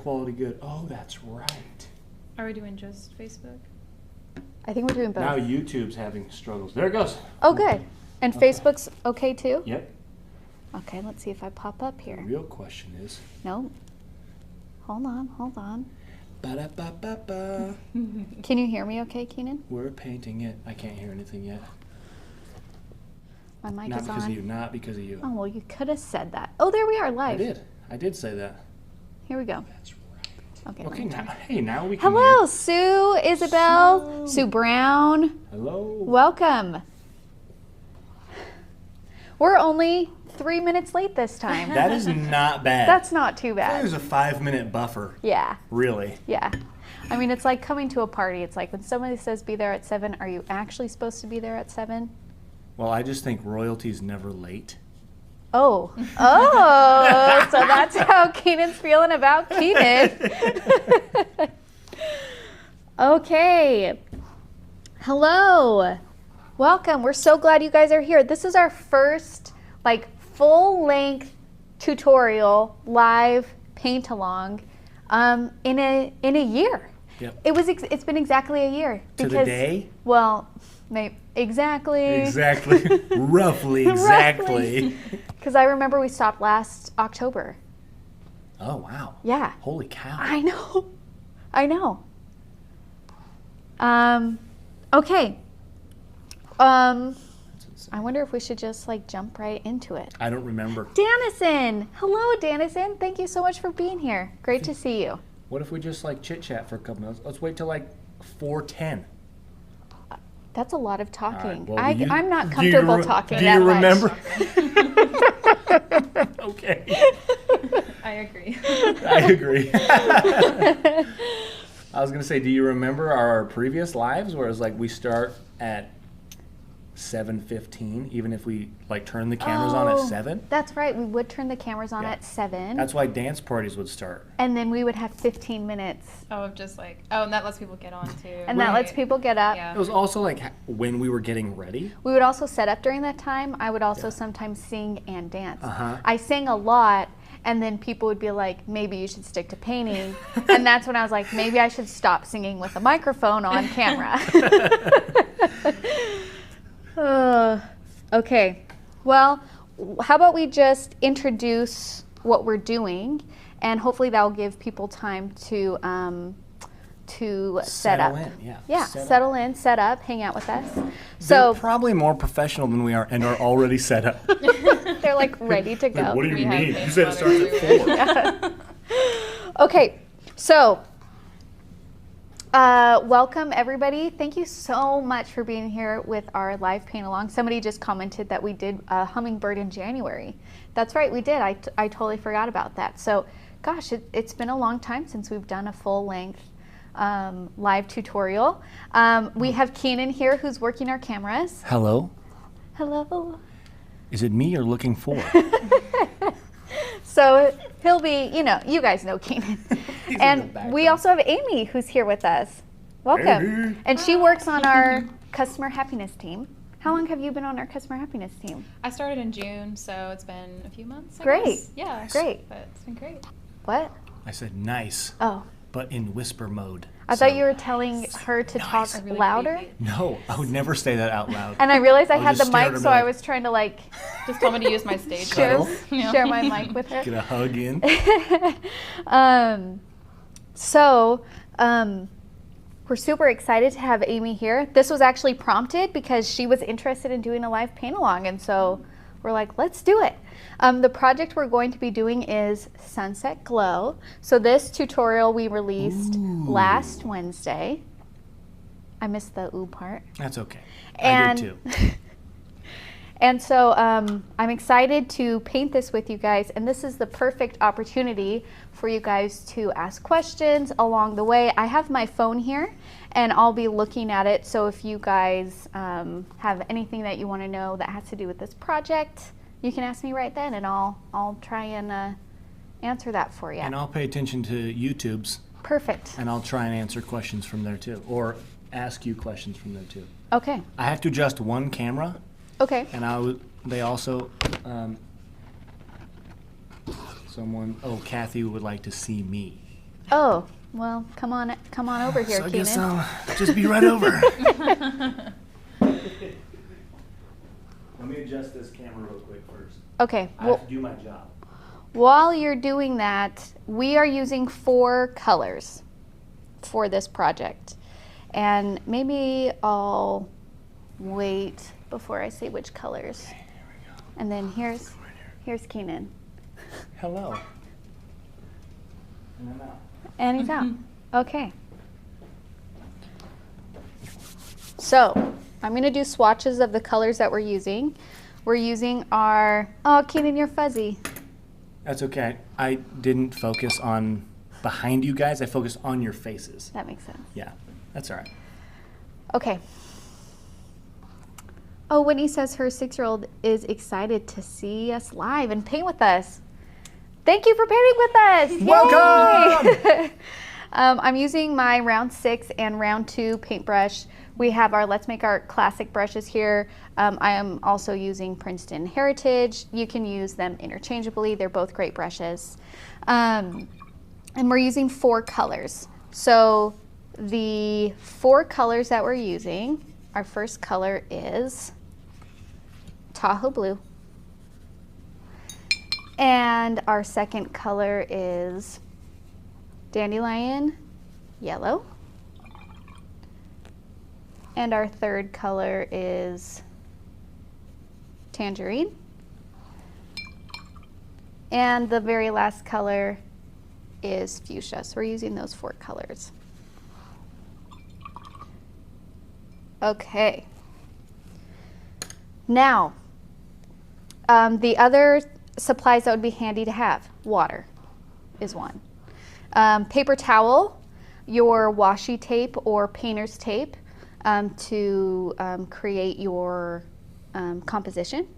quality good. Oh, that's right. Are we doing just Facebook? I think we're doing both. Now YouTube's having struggles. There it goes. Oh, good. And Okay. Facebook's okay too? Yep. Okay, let's see if I pop up The here. real question is. No. Hold on. Ba-da-ba-ba-ba. Can you hear me okay, Keenan? We're painting it. I can't hear anything yet. My mic Not is because on. of you. Not because of you. Oh, well, you could have said that. Oh, there we are, live. I did say that. Here we go. That's right. Okay. Okay, let me now, hey, now we can Hello, hear. Sue, Isabel, Sue Brown. Hello. Welcome. We're only 3 minutes late this time. That is not bad. That's not too bad. There's a 5-minute buffer. Yeah. Really. Yeah. I mean, it's like coming to a party. It's like when somebody says be there at 7, are you actually supposed to be there at 7? Well, I just think royalty's never late. Oh, so that's how Keenan's feeling about Keenan. Okay. Hello. Welcome. We're so glad you guys are here. This is our first full-length tutorial live paint along in a year. Yep. It's been exactly a year. To the day? Well, exactly. Exactly. Roughly, exactly. Because I remember we stopped last October. Oh, wow. Yeah. Holy cow. I know. Okay. That's insane. I wonder if we should just jump right into it. I don't remember. Danison! Hello, Danison. Thank you so much for being here. Great to see you. What if we just chit-chat for a couple minutes? Let's wait till 4:10. That's a lot of talking. well, I'm not comfortable talking that much. Do you remember? Okay. I agree. I agree. I was going to say, do you remember our previous lives where it was we start at 7:15, even if we turn the cameras on at 7? That's right. We would turn the cameras on at 7. That's why dance parties would start. And then we would have 15 minutes. Of just and that lets people get on too. And that lets people get up. Yeah. It was also when we were getting ready. We would also set up during that time. I would also sometimes sing and dance. Uh-huh. I sang a lot, and then people would be like, maybe you should stick to painting. And that's when I was like, maybe I should stop singing with a microphone on camera. Okay. Well, how about we just introduce what we're doing, and hopefully that will give people time to set up. Settle in, Yeah, Set settle up. in, set up, hang out with us. They're So probably more professional than we are and are already set up. they're ready to go. What do you We have mean? been You said it starts at 4. Okay, so welcome everybody. Thank you so much for being here with our live paint along. Somebody just commented that we did a hummingbird in January. That's right, we did. I totally forgot about that. So, gosh, it's been a long time since we've done a full length live tutorial. We have Keenan here who's working our cameras. Hello? Hello. Is it me you're looking for? So he'll be, you guys know Keenan. in the And we background. also have Amy who's here with us. Welcome. Hey. And she works on our customer happiness team. How long have you been on our customer happiness team? I started in June, so it's been a few months. I Great. guess. Yeah. Great. But it's been great. What? I said nice, Oh, but in whisper mode. I thought you were telling her to Nice. talk Really louder. creepy. No, I would never say that out loud. And I realized I I'll had the just stare at mic, her so I like- was trying to Just told me to use my stage. share, Cuddle. Yeah. share my mic with her. Get a hug in. We're super excited to have Amy here. This was actually prompted because she was interested in doing a live paint along, and so we're like, let's do it. The project we're going to be doing is Sunset Glow. So this tutorial we released last Wednesday. I missed the ooh part. That's okay. I And did too. And so I'm excited to paint this with you guys, and this is the perfect opportunity for you guys to ask questions along the way. I have my phone here, and I'll be looking at it, so if you guys have anything that you want to know that has to do with this project, you can ask me right then, and I'll try and answer that for you. And I'll pay attention to YouTube's, Perfect. and I'll try and answer questions from there too, or ask you questions from there too. Okay. I have to adjust one camera, Okay. and they also, Kathy would like to see me. Oh, well, come on over here, So I guess Keenan. I'll just be right over. Let me adjust this camera real quick first. Okay. I have to do my job. While you're doing that, we are using 4 colors for this project. And maybe I'll wait before I say which colors. Okay, here we go. And then here's Keenan. Hello. And I'm out. And he's out. Okay. So, I'm going to do swatches of the colors that we're using. We're using our, oh, Keenan, you're fuzzy. That's okay. I didn't focus on behind you guys. I focused on your faces. That makes sense. Yeah, that's all right. Okay. Oh, Whitney says her 6-year-old is excited to see us live and paint with us. Thank you for painting with us. Yay! Welcome! I'm using my round 6 and round 2 paintbrush. We have our Let's Make Art classic brushes here. I am also using Princeton Heritage. You can use them interchangeably. They're both great brushes. And we're using 4 colors. So the 4 colors that we're using, our first color is Tahoe Blue. And our second color is Dandelion Yellow. And our third color is Tangerine. And the very last color is Fuchsia. So we're using those 4 colors. Okay. Now, the other supplies that would be handy to have, water is one. Paper towel, your washi tape or painter's tape to create your composition.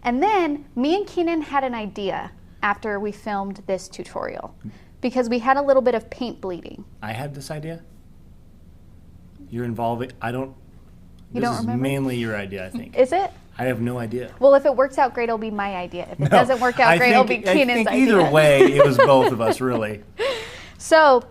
And then me and Keenan had an idea after we filmed this tutorial because we had a little bit of paint bleeding. I had this idea. You're involving, I don't, You this don't is remember? mainly your idea, I think. Is it? I have no idea. Well, if it works out great, it'll be my idea. If it No, doesn't work out I great, it'll be think- Keenan's I think idea. either way, it was both of us, really. So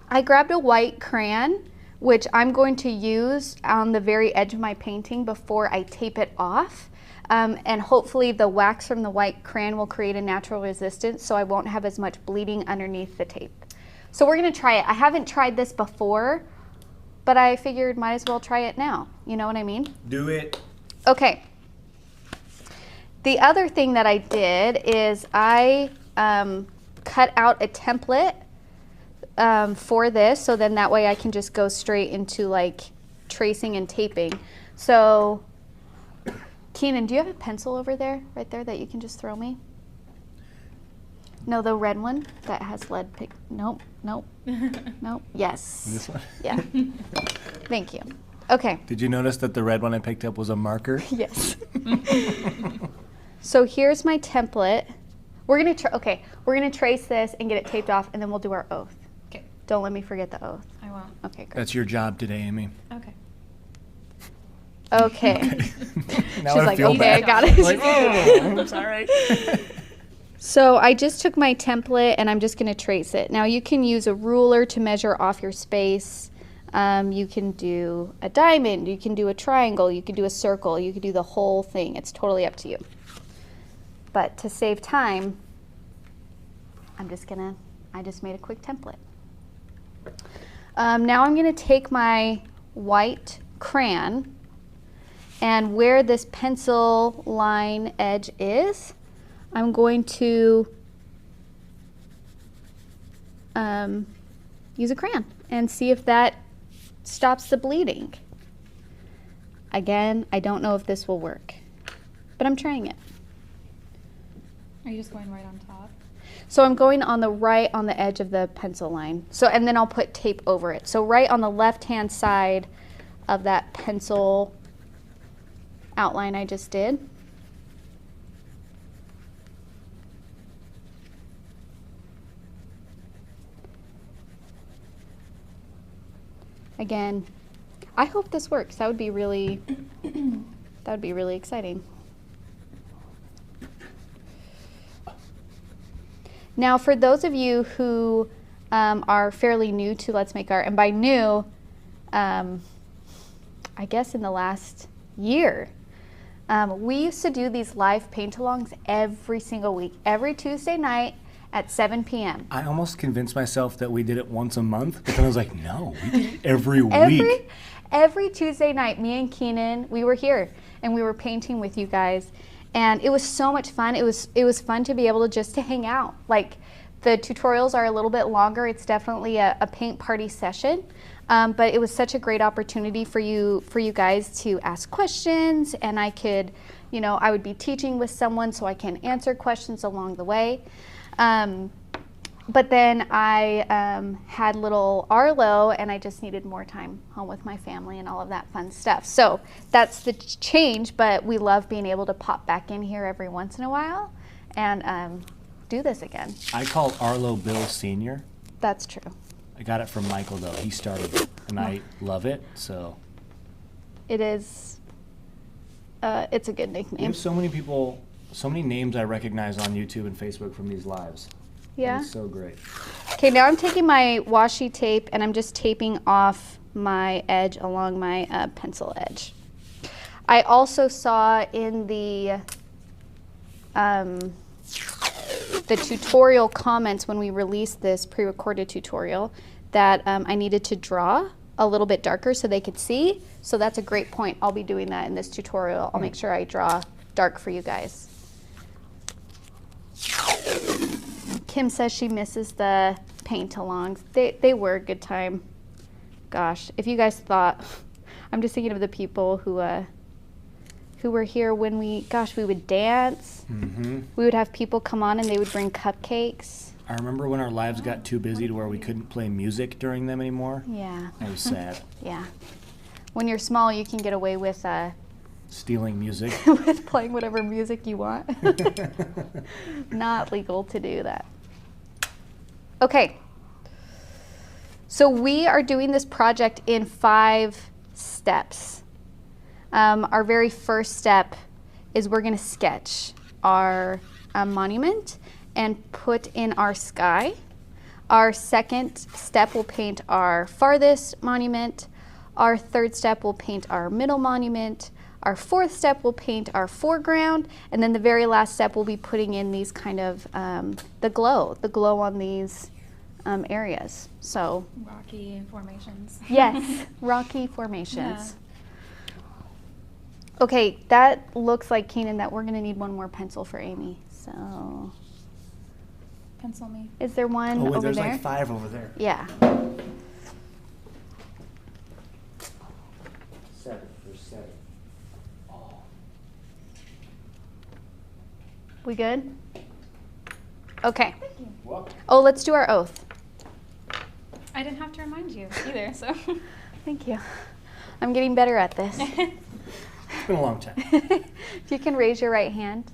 I grabbed a white crayon, which I'm going to use on the very edge of my painting before I tape it off. And hopefully the wax from the white crayon will create a natural resistance so I won't have as much bleeding underneath the tape. So we're gonna try it. I haven't tried this before, but I figured might as well try it now. You know what I mean? Do it. Okay. The other thing that I did is I cut out a template for this, so then that way I can just go straight into like tracing and taping. So, Keenan, do you have a pencil over there, right there, that you can just throw me? No, the red one that has lead pick. Nope, nope, nope. Yes. This one? Yeah. Thank you. Okay. Did you notice that the red one I picked up was a marker? Yes. So here's my template. We're gonna trace this and get it taped off, and then we'll do our oath. Okay. Don't let me forget the oath. I won't. Okay, great. That's your job today, Amy. Okay. Okay. Now She's I like, feel okay, bad. I got it. Like, oh, I'm sorry. So I just took my template and I'm just gonna trace it. Now you can use a ruler to measure off your space. You can do a diamond, you can do a triangle, you can do a circle, you can do the whole thing. It's totally up to you. But to save time, I just made a quick template. Now I'm gonna take my white crayon, and where this pencil line edge is, I'm going to use a crayon and see if that stops the bleeding. Again, I don't know if this will work, but I'm trying it. Are you just going right on top? So I'm going on the edge of the pencil line. So, and then I'll put tape over it. So right on the left-hand side of that pencil outline I just did. Again, I hope this works. That would be really exciting. Now, for those of you who are fairly new to Let's Make Art. And by new, I guess in the last year. We used to do these live paint-alongs every single week, every Tuesday night at 7 p.m. I almost convinced myself that we did it once a month, but then I was like, no, we did it every week. Every Tuesday night, me and Keenan, we were here and we were painting with you guys, and it was so much fun. It was fun to be able to just to hang out. Like, the tutorials are a little bit longer. It's definitely a paint party session. But it was such a great opportunity for you guys to ask questions, and I could, I would be teaching with someone so I can answer questions along the way. But then I had little Arlo, and I just needed more time home with my family and all of that fun stuff. So that's the change, but we love being able to pop back in here every once in a while and do this again. I call Arlo Bill Sr. That's true. I got it from Michael, though. He started it, and I love it, so. It is, it's a good We nickname. have so many people, so many names I recognize on YouTube and Facebook from these lives. Yeah. It's so great. Okay, now I'm taking my washi tape and I'm just taping off my edge along my pencil edge. I also saw in the tutorial comments when we released this pre-recorded tutorial that I needed to draw a little bit darker so they could see. So that's a great point. I'll be doing that in this tutorial. I'll make sure I draw dark for you guys. Kim says she misses the paint-alongs. They were a good time. Gosh, if you guys thought, I'm just thinking of the people who were here when we would dance. Mm-hmm. We would have people come on and they would bring cupcakes. I remember when our lives got too busy to where we couldn't play music during them anymore. Yeah. It was sad. Yeah. When you're small, you can get away with Stealing music. with playing whatever music you want. Not legal to do that. Okay. So we are doing this project in 5 steps. Our very first step is we're going to sketch our monument and put in our sky. Our second step will paint our farthest monument. Our third step will paint our middle monument. Our fourth step will paint our foreground. And then the very last step will be putting in these kind of, the glow on these areas. So Rocky formations. yes, rocky formations. Yeah. Okay, that looks like, Keenan, that we're gonna need one more pencil for Amy. So, Pencil me. is there one Oh, wait, over there's there? like 5 over there. Yeah. 7. There's 7. Oh. We good? Okay. Thank you. Whoa. Oh, let's do our oath. I didn't have to remind you either, so. Thank you. I'm getting better at this. It's been a long time. If you can raise your right hand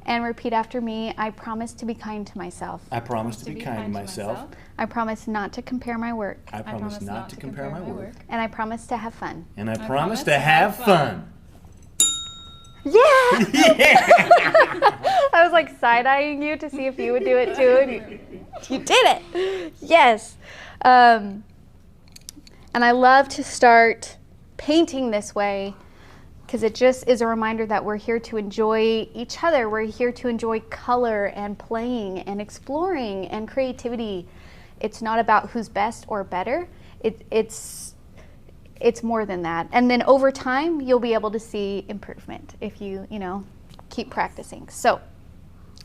and repeat after me. I promise to be kind to myself. I promise to be kind to myself. I promise not to compare my work. I promise not to compare my work. And I promise to have fun. And I promise to have fun. Yeah! Yeah! I was like side-eyeing you to see if you would do it too, and you did it! Yes! And I love to start painting this way because it just is a reminder that we're here to enjoy each other. We're here to enjoy color and playing and exploring and creativity. It's not about who's best or better. It's more than that. And then over time, you'll be able to see improvement if you keep practicing. So,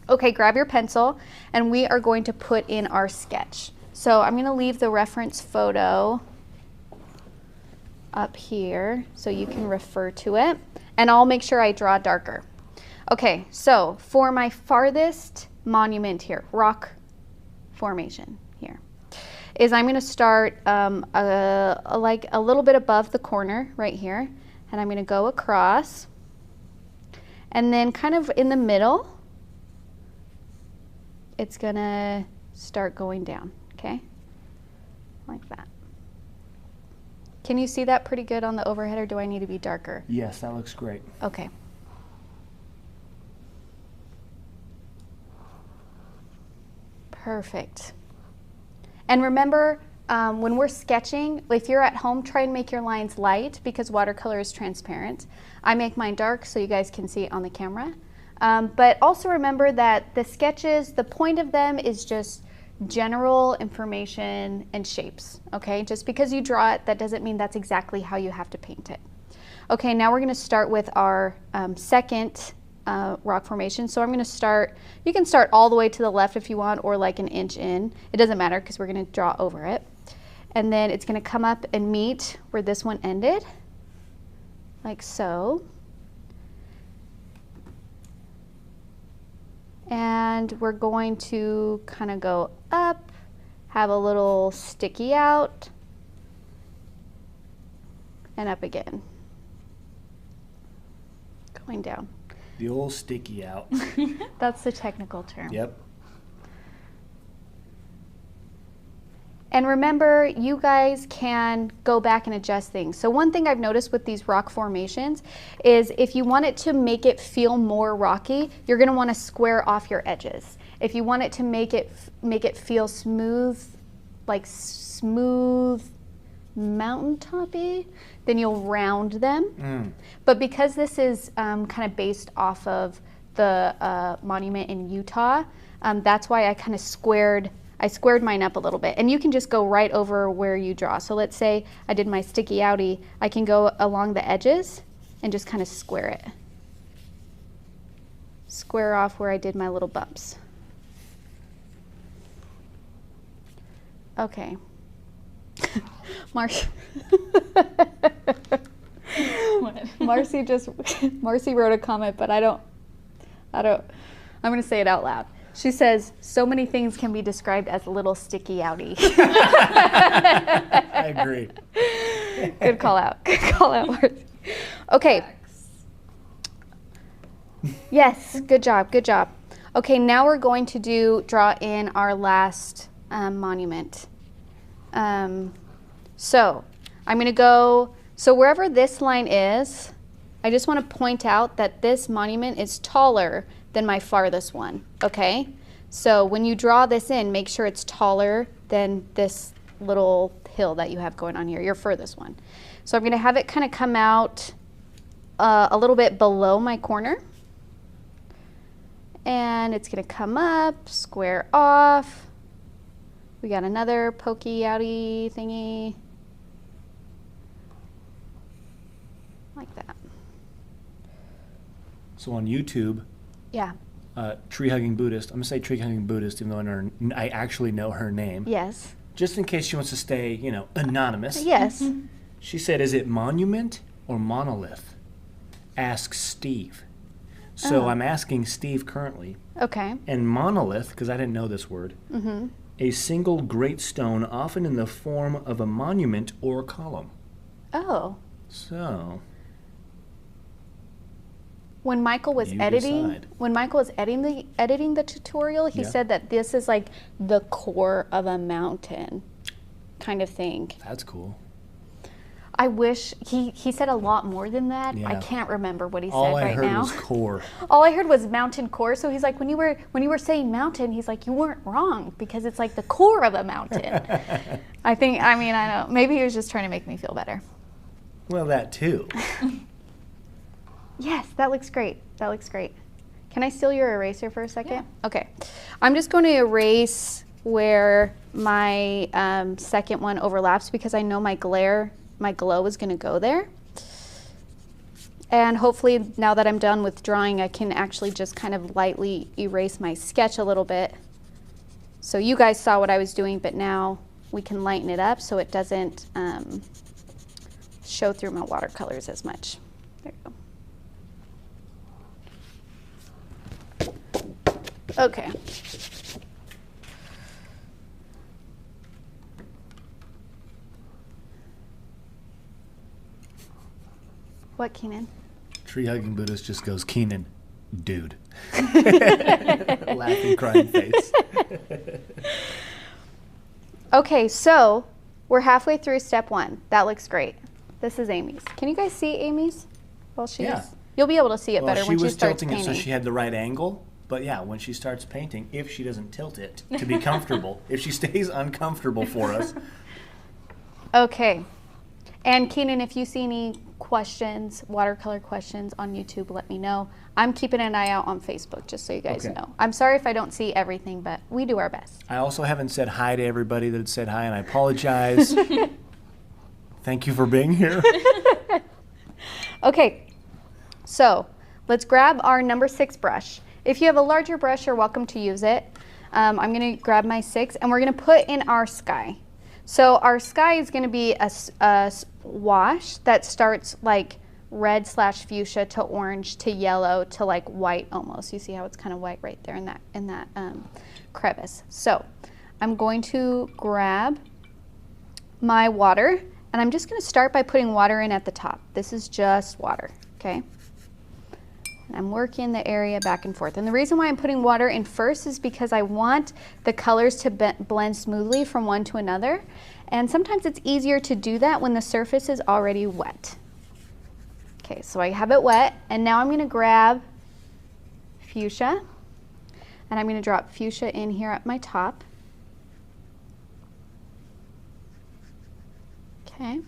okay, grab your pencil, and we are going to put in our sketch. So I'm going to leave the reference photo up here so you can refer to it, and I'll make sure I draw darker. Okay, so for my farthest monument here, rock formation here, is I'm going to start like a little bit above the corner right here, and I'm going to go across, and then kind of in the middle, it's going to start going down, okay? Like that. Can you see that pretty good on the overhead, or do I need to be darker? Yes, that looks great. Okay. Perfect. And remember, when we're sketching, if you're at home, try and make your lines light because watercolor is transparent. I make mine dark so you guys can see it on the camera. But also remember that the sketches, the point of them is just general information and shapes, okay? Just because you draw it, that doesn't mean that's exactly how you have to paint it. Okay, now we're gonna start with our second rock formation. So I'm gonna start, you can start all the way to the left if you want, or like an inch in. It doesn't matter because we're gonna draw over it. And then it's gonna come up and meet where this one ended, like so. And we're going to kind of go up, have a little sticky out, and up again. Going down. The old sticky out. That's the technical term. Yep. And remember, you guys can go back and adjust things. So one thing I've noticed with these rock formations is if you want it to make it feel more rocky, you're gonna wanna square off your edges. If you want it to make it feel smooth, like smooth mountaintop-y, then you'll round them. But because this is kind of based off of the monument in Utah, that's why I kind of squared mine up a little bit. And you can just go right over where you draw. So let's say I did my sticky outy, I can go along the edges and just kind of square it. Square off where I did my little bumps. Okay. Marcy Marcy wrote a comment, but I'm gonna say it out loud. She says, so many things can be described as a little sticky outy. I agree. Good call out. Good call out, Marcy. Okay. Yes, good job, good job. Okay, now we're going to draw in our last monument. So I'm gonna go, so wherever this line is, I just wanna point out that this monument is taller than my farthest one, okay? So when you draw this in, make sure it's taller than this little hill that you have going on here, your furthest one. So I'm gonna have it kind of come out a little bit below my corner. And it's gonna come up, square off. We got another pokey outy thingy. Like that. So on YouTube, Yeah. Tree Hugging Buddhist, I'm gonna say Tree Hugging Buddhist even though I actually know her name. Yes. Just in case she wants to stay, you know, anonymous. Yes. She said, is it monument or monolith? Ask Steve. So I'm asking Steve currently. Okay. And monolith, because I didn't know this word, a single great stone often in the form of a monument or column. Oh. So when Michael was you editing, decide. when Michael was editing the tutorial, he Yeah. said that this is like the core of a mountain kind of thing. That's cool. I wish he said a lot more than that. I Yeah. can't remember what he said All I right heard now. was core. All I heard was mountain core. So he's like, when you were saying mountain, he's like, you weren't wrong because it's like the core of a mountain. I don't know. Maybe he was just trying to make me feel better. Well, that too. Yes, that looks great. That looks great. Can I steal your eraser for a second? Yeah. Okay. I'm just going to erase where my second one overlaps because I know my glow is going to go there. And hopefully now that I'm done with drawing, I can actually just kind of lightly erase my sketch a little bit. So you guys saw what I was doing, but now we can lighten it up so it doesn't show through my watercolors as much. There you go. Okay. What, Keenan? Tree Hugging Buddhist just goes, Keenan, dude. Laughing, crying face. Okay, so we're halfway through step one. That looks great. This is Amy's. Can you guys see Amy's? Well, Yeah. You'll be able to see it Well, better she when she was starts tilting painting. it so she had the right angle. But yeah, when she starts painting, if she doesn't tilt it to be comfortable, if she stays uncomfortable for us. Okay. And Keenan, if you see any questions, watercolor questions on YouTube, let me know. I'm keeping an eye out on Facebook, just so you guys know. I'm sorry if I don't see everything, but we do our best. I also haven't said hi to everybody that said hi, and I apologize. Thank you for being here. Okay, so let's grab our number 6 brush. If you have a larger brush, you're welcome to use it. I'm going to grab my 6, and we're going to put in our sky. So our sky is going to be a wash that starts like red/fuchsia to orange to yellow to like white almost. You see how it's kind of white right there in that crevice. So I'm going to grab my water, and I'm just going to start by putting water in at the top. This is just water, okay? And I'm working the area back and forth. And the reason why I'm putting water in first is because I want the colors to blend smoothly from one to another. And sometimes it's easier to do that when the surface is already wet. Okay, so I have it wet, and now I'm going to grab fuchsia, and I'm going to drop fuchsia in here at my top. Okay,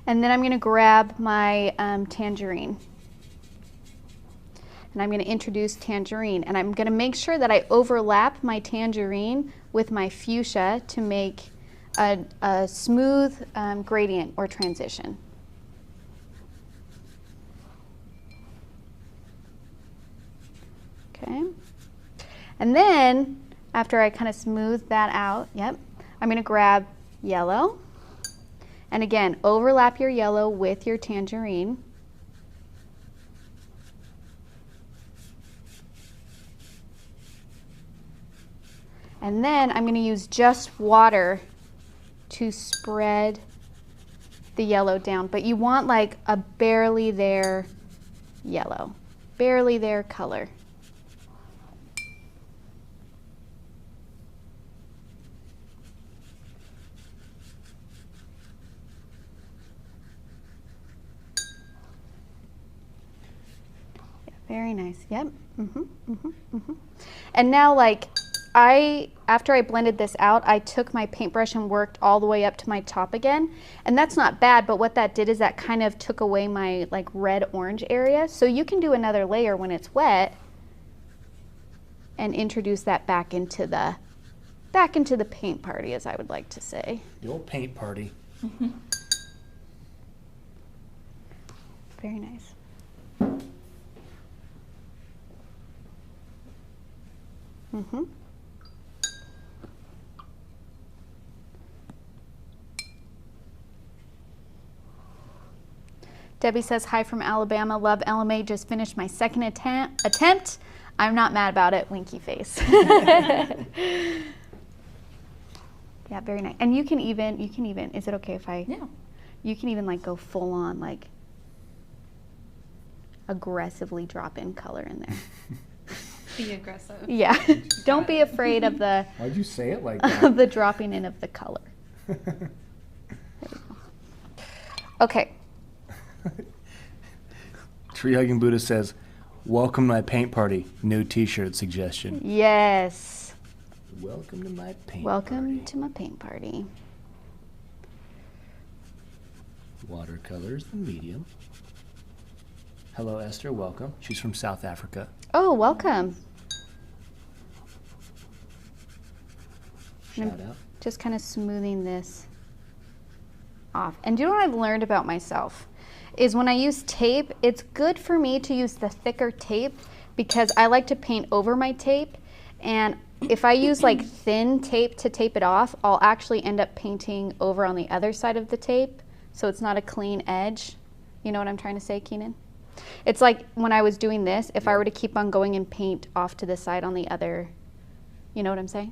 and then I'm going to grab my tangerine. And I'm going to introduce tangerine, and I'm going to make sure that I overlap my tangerine with my fuchsia to make a smooth gradient or transition. Okay, and then after I kind of smooth that out, I'm going to grab yellow, and again, overlap your yellow with your tangerine. And then I'm going to use just water to spread the yellow down. But you want like a barely there yellow, barely there color. Yeah, very nice. Yep. And now like after I blended this out, I took my paintbrush and worked all the way up to my top again. And that's not bad, but what that did is that kind of took away my like red-orange area. So you can do another layer when it's wet and introduce that back into the paint party, as I would like to say. The old paint party. Very nice. Debbie says, hi from Alabama. Love LMA. Just finished my second attempt. I'm not mad about it. Winky face. Yeah, very nice. And you can even, is it okay if I? Yeah. You can even like go full on, like aggressively drop in color in there. Be aggressive. Yeah. Don't be afraid of the. Why'd you say it like that? Of the dropping in of the color. There we go. Okay. Tree Hugging Buddha says, welcome to my paint party. New t-shirt suggestion. Yes. Welcome to my paint Welcome party. to my paint party. Watercolors, the medium. Hello, Esther. Welcome. She's from South Africa. Oh, welcome. Shout out. Just kind of smoothing this off. And do you know what I've learned about myself? Is when I use tape, it's good for me to use the thicker tape because I like to paint over my tape. And if I use like thin tape to tape it off, I'll actually end up painting over on the other side of the tape. So it's not a clean edge. You know what I'm trying to say, Keenan? It's like when I was doing this, if I were to keep on going and paint off to the side on the other, you know what I'm saying?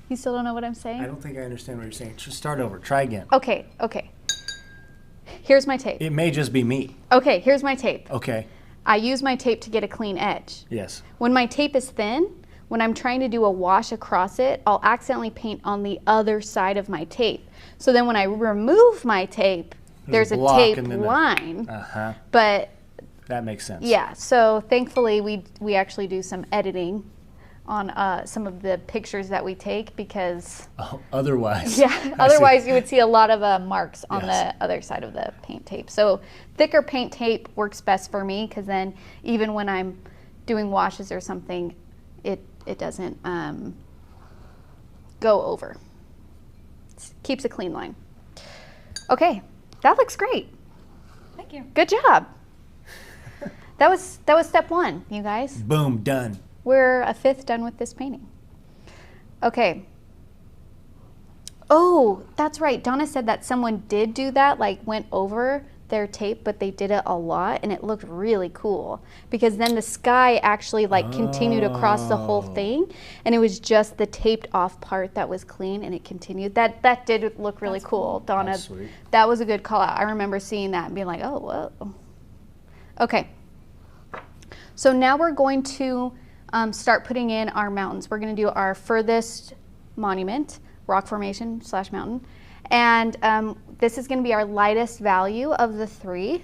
You still don't know what I'm saying? I don't think I understand what you're saying. Just start over. Try again. Okay, okay. Here's my tape. It may just be me. Okay, here's my tape. Okay. I use my tape to get a clean edge. Yes. When my tape is thin, when I'm trying to do a wash across it, I'll accidentally paint on the other side of my tape. So then when I remove my tape, there's a block tape and then line. Uh-huh. But That makes sense. Yeah, so thankfully we actually do some editing on some of the pictures that we take because Otherwise. Yeah, otherwise you would see a lot of marks on Yes. the other side of the paint tape. So thicker paint tape works best for me because then even when I'm doing washes or something, it doesn't go over. Keeps a clean line. Okay, that looks great. Thank you. Good job. That was step 1, you guys. Boom, done. We're a fifth done with this painting. Okay. Oh, that's right. Donna said that someone did do that, like went over their tape, but they did it a lot and it looked really cool because then the sky actually like continued across the whole thing and it was just the taped off part that was clean and it continued. That did look really cool. Donna, That's sweet. that was a good call out. I remember seeing that and being like, oh, whoa. Okay. So now we're going to start putting in our mountains. We're going to do our furthest monument, rock formation / mountain. And this is going to be our lightest value of the 3,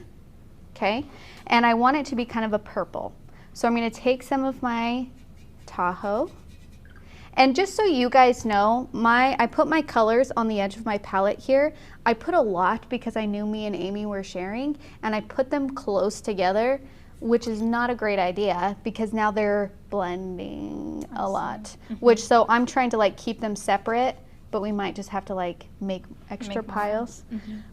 okay? And I want it to be kind of a purple. So I'm going to take some of my Tahoe. And just so you guys know, I put my colors on the edge of my palette here. I put a lot because I knew me and Amy were sharing, and I put them close together, which is not a great idea because now they're blending a lot. Which, so I'm trying to like keep them separate, but we might just have to like make extra piles.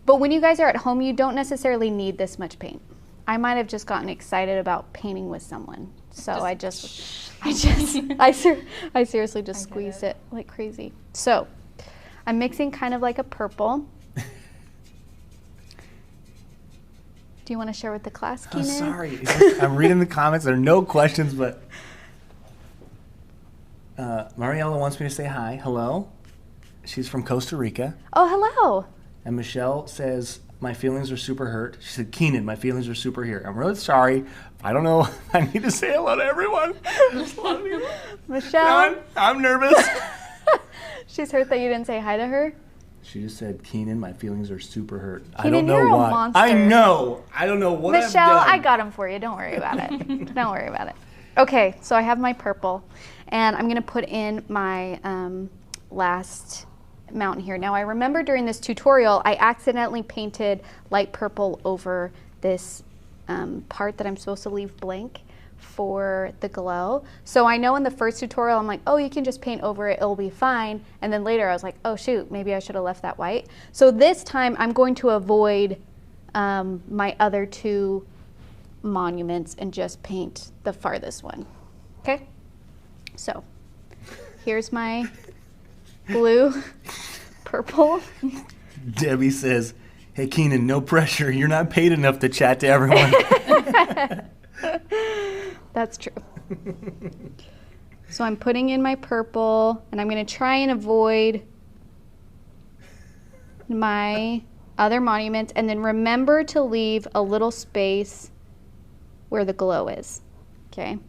But when you guys are at home, you don't necessarily need this much paint. I might have just gotten excited about painting with someone. So I seriously just squeezed it like crazy. So I'm mixing kind of like a purple. Do you want to share with the class, Keenan? Sorry. I'm reading the comments. There are no questions, but Mariella wants me to say hi. Hello. She's from Costa Rica. Oh, hello. And Michelle says, my feelings are super hurt. She said, Keenan, my feelings are super hurt. I'm really sorry. I don't know. I need to say hello to everyone. Michelle. I'm nervous. She's hurt that you didn't say hi to her? She just said, Keenan, my feelings are super hurt. I Keenan, don't know you're why. a monster. I know. I don't know what Michelle, I've done. I got him for you. Don't worry about it. Don't worry about it. Okay, so I have my purple, and I'm going to put in my last mountain here. Now, I remember during this tutorial, I accidentally painted light purple over this part that I'm supposed to leave blank for the glow. So I know in the first tutorial, I'm like, oh, you can just paint over it, it'll be fine. And then later I was like, oh shoot, maybe I should have left that white. So this time I'm going to avoid my other 2 monuments and just paint the farthest one. Okay? So here's my blue, purple. Debbie says, hey, Keenan, no pressure. You're not paid enough to chat to everyone. That's true. So I'm putting in my purple, and I'm going to try and avoid my other monuments, and then remember to leave a little space where the glow is, okay?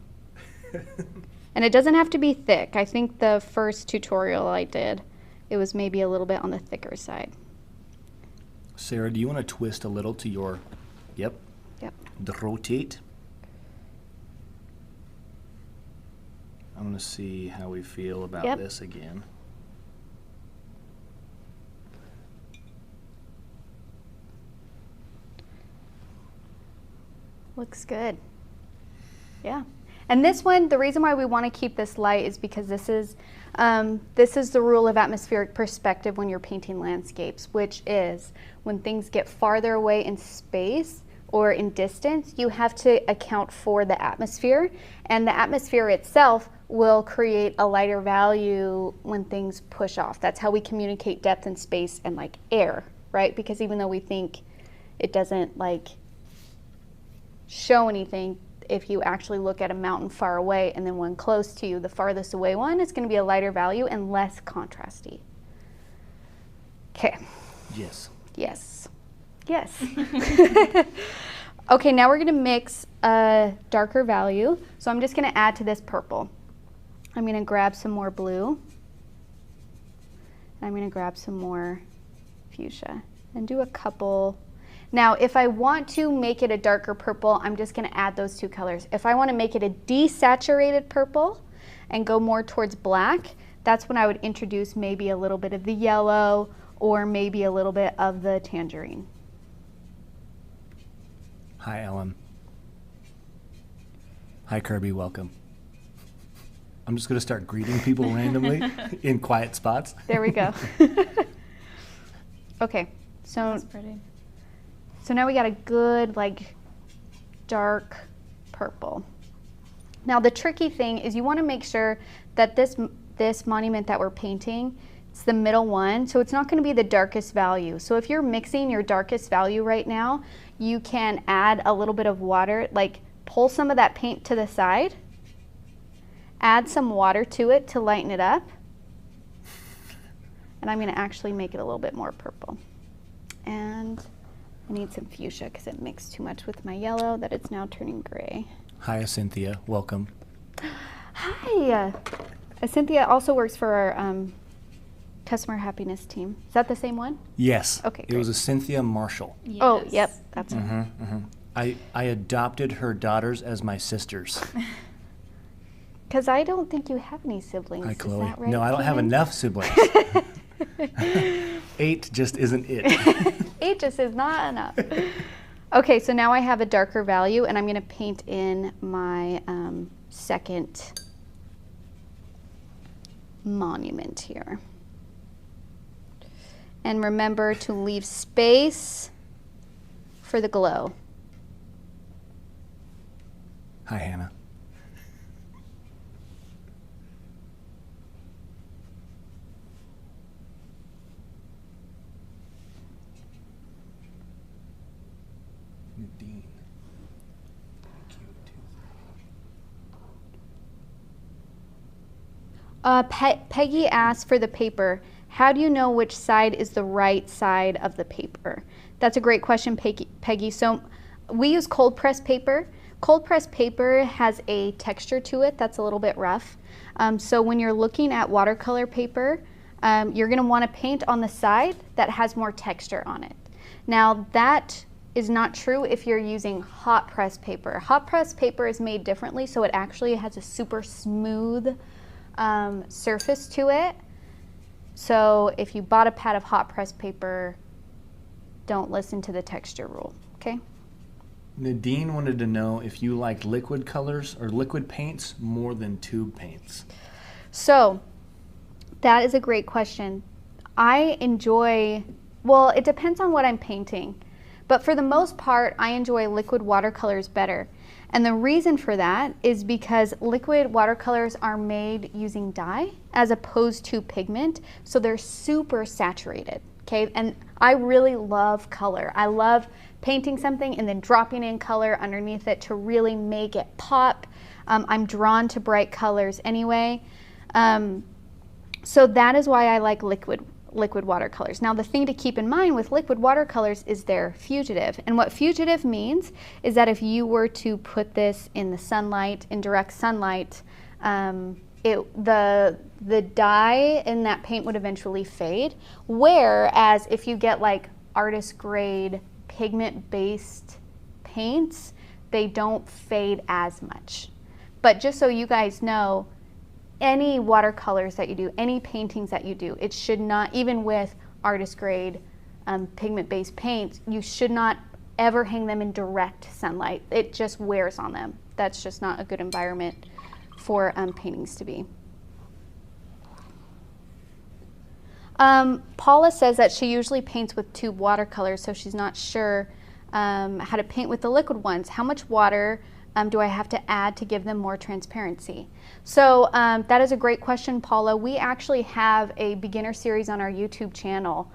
And it doesn't have to be thick. I think the first tutorial I did, it was maybe a little bit on the thicker side. Sarah, do you want to twist a little to your, yep, rotate? I'm going to see how we feel about this again. Looks good. Yeah. And this one, the reason why we want to keep this light is because this is the rule of atmospheric perspective when you're painting landscapes, which is when things get farther away in space or in distance, you have to account for the atmosphere, and the atmosphere itself will create a lighter value when things push off. That's how we communicate depth and space and like air, right? Because even though we think it doesn't like show anything, if you actually look at a mountain far away and then one close to you, the farthest away one is going to be a lighter value and less contrasty. Okay. Yes. Yes. Yes. Okay, now we're going to mix a darker value. So I'm just going to add to this purple. I'm going to grab some more blue. And I'm going to grab some more fuchsia and do a couple. Now, if I want to make it a darker purple, I'm just gonna add those two colors. If I wanna make it a desaturated purple and go more towards black, that's when I would introduce maybe a little bit of the yellow or maybe a little bit of the tangerine. Hi, Ellen. Hi, Kirby. Welcome. I'm just going to start greeting people randomly in quiet spots. There we go. Okay, That's pretty. so now we got a good, like, dark purple. Now, the tricky thing is you want to make sure that this monument that we're painting, it's the middle one, so it's not going to be the darkest value. So if you're mixing your darkest value right now, you can add a little bit of water, like pull some of that paint to the side, add some water to it to lighten it up, and I'm going to actually make it a little bit more purple. And I need some fuchsia because it mixed too much with my yellow that it's now turning gray. Hi, Cynthia. Welcome. Hi. Cynthia also works for our customer happiness team. Is that the same one? Yes. Okay, It great. was a Cynthia Marshall. Yes. Oh, yep, that's her. Mm-hmm. I adopted her daughters as my sisters. Because I don't think you have any siblings. Hi, Is Chloe. that right, No, I don't have Keenan? enough siblings. 8 just isn't it. 8 just is not enough. Okay, so now I have a darker value, and I'm going to paint in my second monument here. And remember to leave space for the glow. Hi, Hannah. Nadine. Peggy asked for the paper. How do you know which side is the right side of the paper? That's a great question, Peggy. So we use cold pressed paper. Cold pressed paper has a texture to it that's a little bit rough. So when you're looking at watercolor paper, you're going to want to paint on the side that has more texture on it. Now that is not true if you're using hot press paper. Hot press paper is made differently, so it actually has a super smooth surface to it. So if you bought a pad of hot press paper, don't listen to the texture rule, okay? Nadine wanted to know if you like liquid colors or liquid paints more than tube paints. So that is a great question. I enjoy, well, it depends on what I'm painting, but for the most part, I enjoy liquid watercolors better. And the reason for that is because liquid watercolors are made using dye as opposed to pigment, so they're super saturated, okay? And I really love color. I love painting something and then dropping in color underneath it to really make it pop. I'm drawn to bright colors anyway. So that is why I like liquid watercolors. Now the thing to keep in mind with liquid watercolors is they're fugitive. And what fugitive means is that if you were to put this in the sunlight, in direct sunlight, the dye in that paint would eventually fade. Whereas if you get like artist grade pigment-based paints, they don't fade as much. But just so you guys know, any watercolors that you do, any paintings that you do, it should not, even with artist grade pigment-based paints, you should not ever hang them in direct sunlight. It just wears on them. That's just not a good environment for paintings to be. Paula says that she usually paints with tube watercolors, so she's not sure how to paint with the liquid ones. How much water do I have to add to give them more transparency? So that is a great question, Paula. We actually have a beginner series on our YouTube channel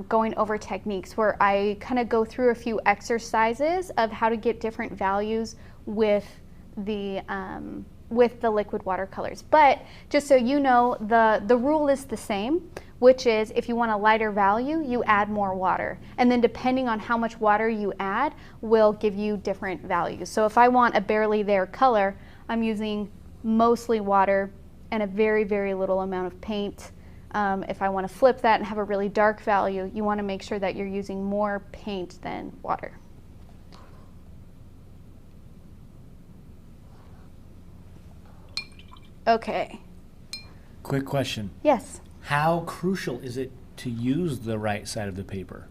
going over techniques where I kind of go through a few exercises of how to get different values with the liquid watercolors. But just so you know, the rule is the same, which is if you want a lighter value, you add more water. And then depending on how much water you add will give you different values. So if I want a barely there color, I'm using mostly water and a very, very little amount of paint. If I want to flip that and have a really dark value, you want to make sure that you're using more paint than water. Okay. Quick question. Yes. How crucial is it to use the right side of the paper?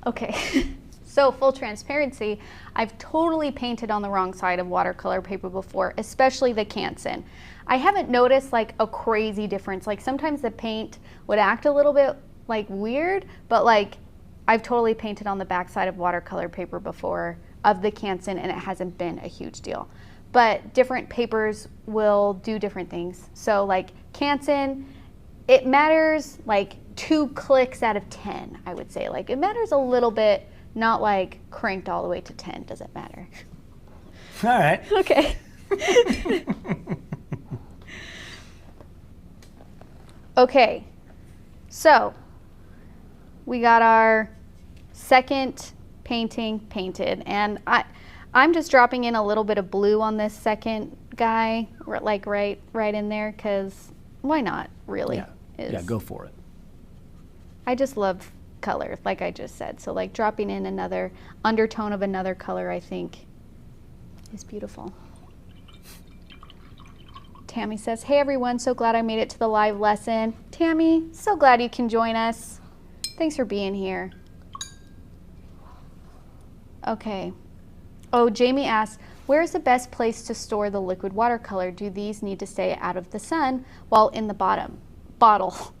Okay. So full transparency, I've totally painted on the wrong side of watercolor paper before, especially the Canson. I haven't noticed like a crazy difference. Like sometimes the paint would act a little bit like weird, but like I've totally painted on the back side of watercolor paper before of the Canson and it hasn't been a huge deal. But different papers will do different things. So like Canson, it matters like 2 clicks out of 10, I would say. Like it matters a little bit, not like cranked all the way to 10, doesn't matter. All right. Okay. Okay, so we got our second painting painted, and I'm just dropping in a little bit of blue on this second guy, like right in there, because why not, really? Yeah, go for it. I just love color, like I just said, so like dropping in another undertone of another color, I think, is beautiful. Tammy says, hey everyone, so glad I made it to the live lesson. Tammy, so glad you can join us. Thanks for being here. Okay. Oh, Jamie asks, where is the best place to store the liquid watercolor? Do these need to stay out of the sun while in the bottle?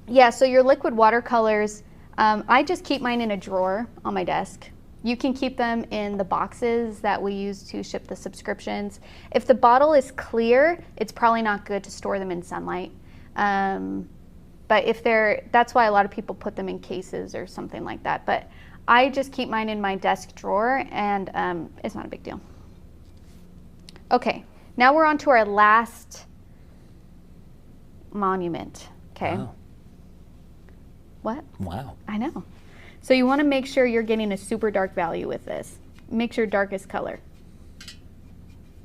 Yeah, so your liquid watercolors, I just keep mine in a drawer on my desk. You can keep them in the boxes that we use to ship the subscriptions. If the bottle is clear, it's probably not good to store them in sunlight. But if that's why a lot of people put them in cases or something like that. But I just keep mine in my desk drawer, and it's not a big deal. Okay, now we're on to our last monument, okay? Wow. What? Wow. I know. So you want to make sure you're getting a super dark value with this. Make sure darkest color.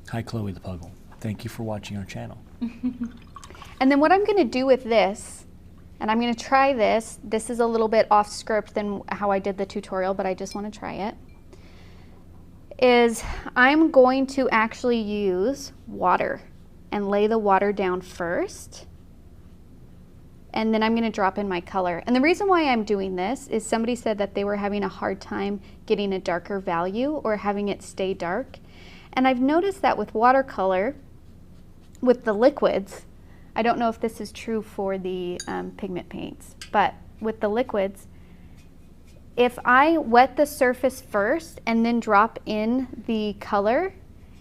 Hi, Chloe the Puggle. Thank you for watching our channel. And then what I'm going to do with this, and I'm going to try this. This is a little bit off script than how I did the tutorial, but I just want to try it. Is I'm going to actually use water and lay the water down first. And then I'm going to drop in my color. And the reason why I'm doing this is somebody said that they were having a hard time getting a darker value or having it stay dark. And I've noticed that with watercolor, with the liquids, I don't know if this is true for the pigment paints, but with the liquids, if I wet the surface first and then drop in the color,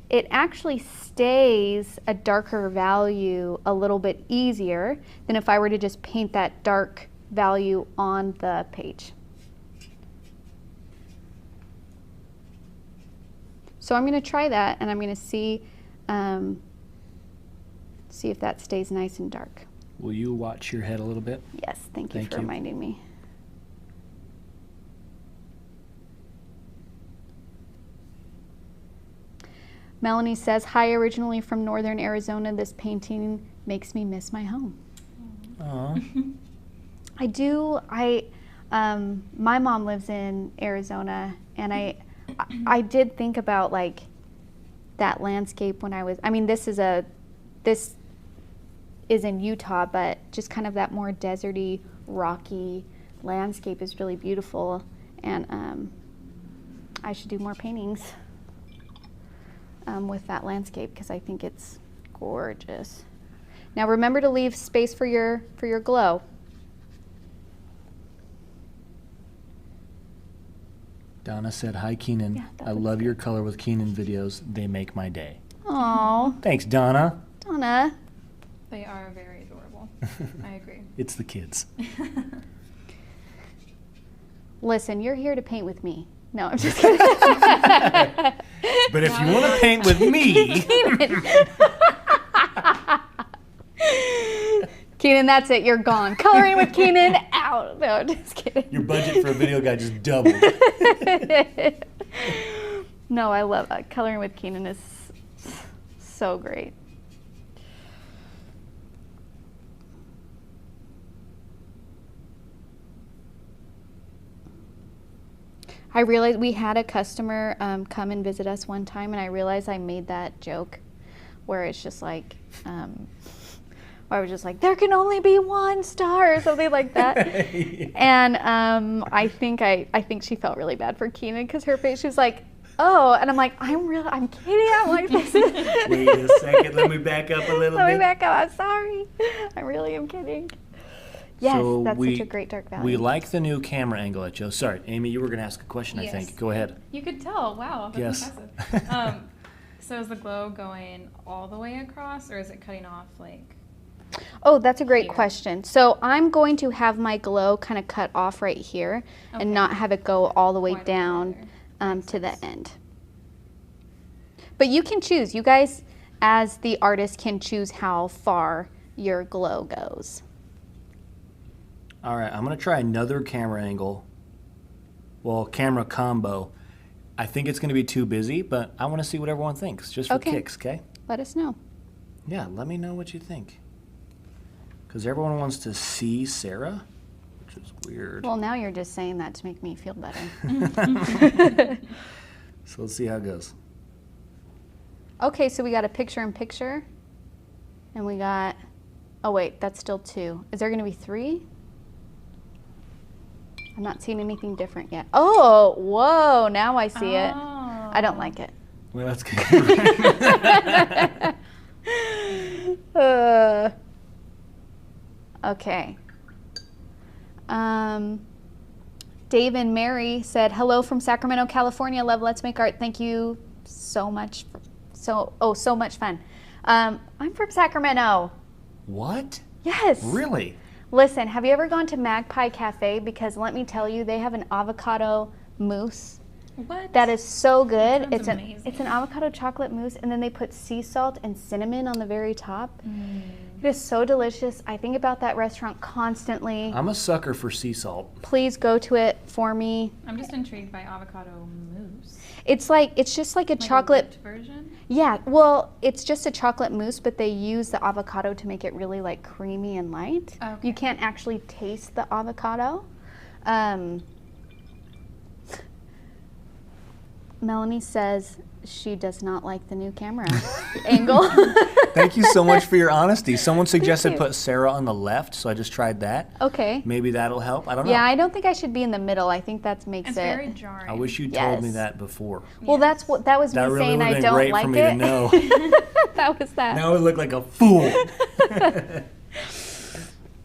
it actually stays a darker value a little bit easier than if I were to just paint that dark value on the page. So I'm going to try that, and I'm going to see if that stays nice and dark. Will you watch your head a little bit? Yes, thank you for reminding me. Melanie says, hi, originally from northern Arizona. This painting makes me miss my home. Aww. I do. My mom lives in Arizona, and I did think about like that landscape when I was, I mean, this is in Utah, but just kind of that more deserty, rocky landscape is really beautiful, and I should do more paintings with that landscape because I think it's gorgeous. Now remember to leave space for your glow. Donna said, hi, Keenan. Yeah, I love your color with Keenan videos. They make my day. Oh, Thanks, Donna. Donna. They are very adorable. I agree. It's the kids. Listen, you're here to paint with me. No, I'm just kidding. But if you want to paint with me. Keenan, that's it. You're gone. Coloring with Keenan, out. No, just kidding. Your budget for a video guy just doubled. No, I love that. Coloring with Keenan is so great. I realized we had a customer come and visit us one time, and I realized I made that joke where it's just like, I was just like, there can only be one star or something like that. And I think she felt really bad for Keenan because her face, she was like, oh, and I'm like, I'm kidding. I'm like, this is. Wait a second, let me back up a little bit. Let me back up. I'm sorry. I really am kidding. Yes, so that's such a great dark value. We like the new camera angle at Joe. Sorry, Amy, you were going to ask a question, Yes. I think. Go ahead. You could tell. Wow, that's Yes. impressive. So is the glow going all the way across, or is it cutting off like? Oh, that's a great Here. question. So I'm going to have my glow kind of cut off right here Okay. and not have it go all the way Wider down further. to the end. But you can choose. You guys, as the artist, can choose how far your glow goes. All right, I'm going to try another camera angle. Well, camera combo. I think it's going to be too busy, but I want to see what everyone thinks, just for Okay. kicks, okay? Let us know. Yeah, let me know what you think. Because everyone wants to see Sarah, which is weird. Well, now you're just saying that to make me feel better. So let's see how it goes. Okay, so we got a picture-in-picture. And we got, oh wait, that's still 2. Is there going to be 3? I'm not seeing anything different yet. Oh, whoa, now I see it. I don't like it. Well, that's good. Okay. Dave and Mary said, hello from Sacramento, California. Love Let's Make Art. Thank you so much. So much fun. I'm from Sacramento. What? Yes. Really? Listen, have you ever gone to Magpie Cafe? Because let me tell you, they have an avocado mousse. What? That is so good. That sounds amazing. It's an avocado chocolate mousse, and then they put sea salt and cinnamon on the very top. It is so delicious. I think about that restaurant constantly. I'm a sucker for sea salt. Please go to it for me. I'm just intrigued by avocado mousse. It's just like a Like chocolate. a whipped version? Yeah, well, it's just a chocolate mousse, but they use the avocado to make it really like creamy and light. Okay. You can't actually taste the avocado. Melanie says she does not like the new camera angle. Thank you so much for your honesty. Someone suggested you. put Sarah on the left, so I just tried that. Okay. Maybe that'll help. I don't know. Yeah, I don't think I should be in the middle. I think that makes It's it. very jarring. I wish you told me Yes. that before. Well, that's what that was That me really saying would I have been don't great like for me it. to know. That was that. Now I look like a fool.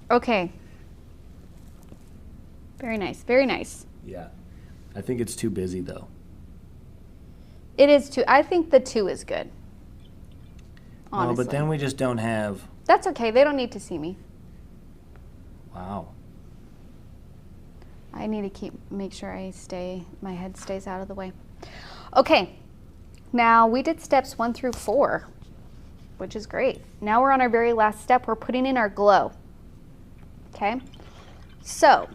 Okay. Very nice. Very nice. Yeah. I think it's too busy, though. It is 2. I think the 2 is good. Honestly. But then we just don't have... That's okay. They don't need to see me. Wow. I need to make sure my head stays out of the way. Okay. Now we did steps 1 through 4, which is great. Now we're on our very last step. We're putting in our glow. Okay. So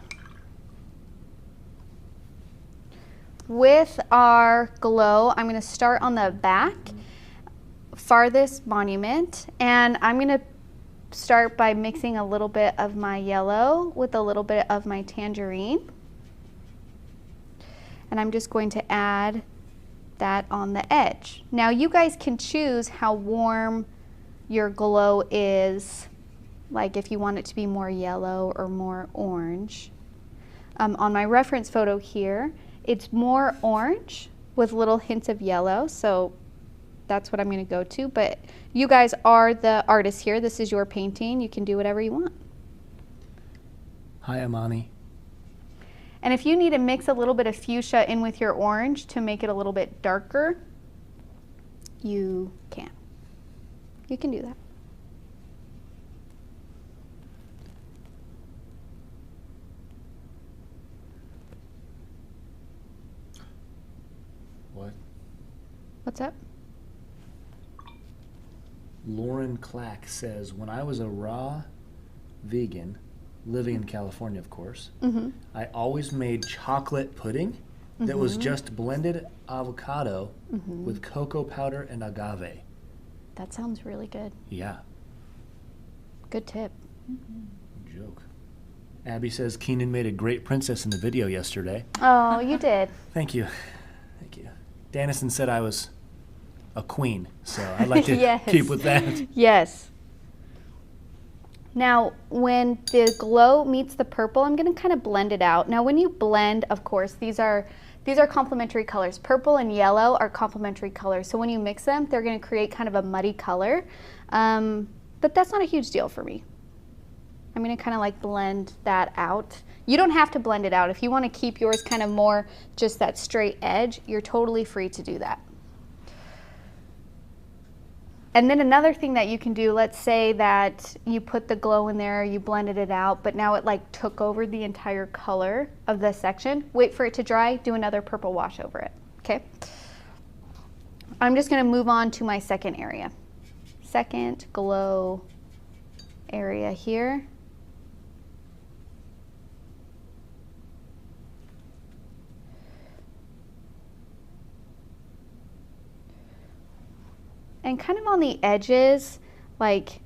with our glow, I'm going to start on the back, farthest monument, and I'm going to start by mixing a little bit of my yellow with a little bit of my tangerine. And I'm just going to add that on the edge. Now you guys can choose how warm your glow is, like if you want it to be more yellow or more orange. On my reference photo here, it's more orange with little hints of yellow, so that's what I'm going to go to. But you guys are the artists here. This is your painting. You can do whatever you want. Hi, Amani. And if you need to mix a little bit of fuchsia in with your orange to make it a little bit darker, you can. You can do that. What? What's up? Lauren Clack says, when I was a raw vegan, living in California, of course, I always made chocolate pudding that was just blended avocado with cocoa powder and agave. That sounds really good. Yeah, Good tip. joke. Abby says Keenan made a great princess in the video yesterday. Oh, you did. Thank you. Thank you. Dannison said I was a queen, so I'd like to Yes. keep with that. Yes. Now, when the glow meets the purple, I'm going to kind of blend it out. Now, when you blend, of course, these are complementary colors. Purple and yellow are complementary colors. So when you mix them, they're going to create kind of a muddy color. But that's not a huge deal for me. I'm going to kind of like blend that out. You don't have to blend it out. If you want to keep yours kind of more just that straight edge, you're totally free to do that. And then another thing that you can do, let's say that you put the glow in there, you blended it out, but now it like took over the entire color of the section. Wait for it to dry, do another purple wash over it, okay? I'm just gonna move on to my second area. Second glow area here. And kind of on the edges, like,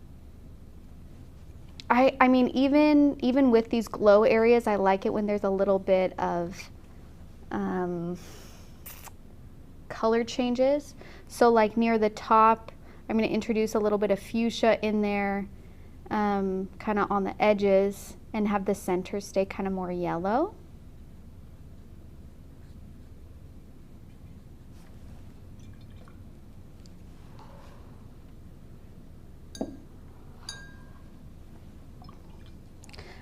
I mean, even with these glow areas, I like it when there's a little bit of color changes. So like near the top, I'm going to introduce a little bit of fuchsia in there, kind of on the edges, and have the center stay kind of more yellow.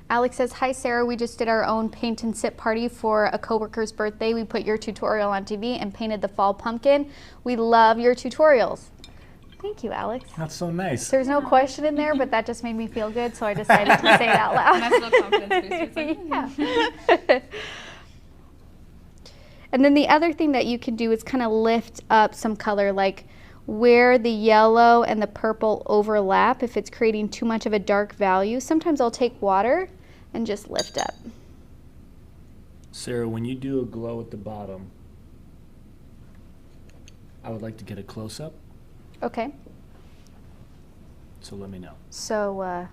Alex says, hi Sarah, we just did our own paint and sip party for a coworker's birthday. We put your tutorial on TV and painted the fall pumpkin. We love your tutorials. Thank you, Alex. That's so nice. There's no question in there, but that just made me feel good, so I decided to say it out loud. Nice little confidence booster. Yeah. And then the other thing that you can do is kind of lift up some color, like where the yellow and the purple overlap. If it's creating too much of a dark value, sometimes I'll take water and just lift up. Sarah, when you do a glow at the bottom, I would like to get a close-up, Okay. so let me know. So,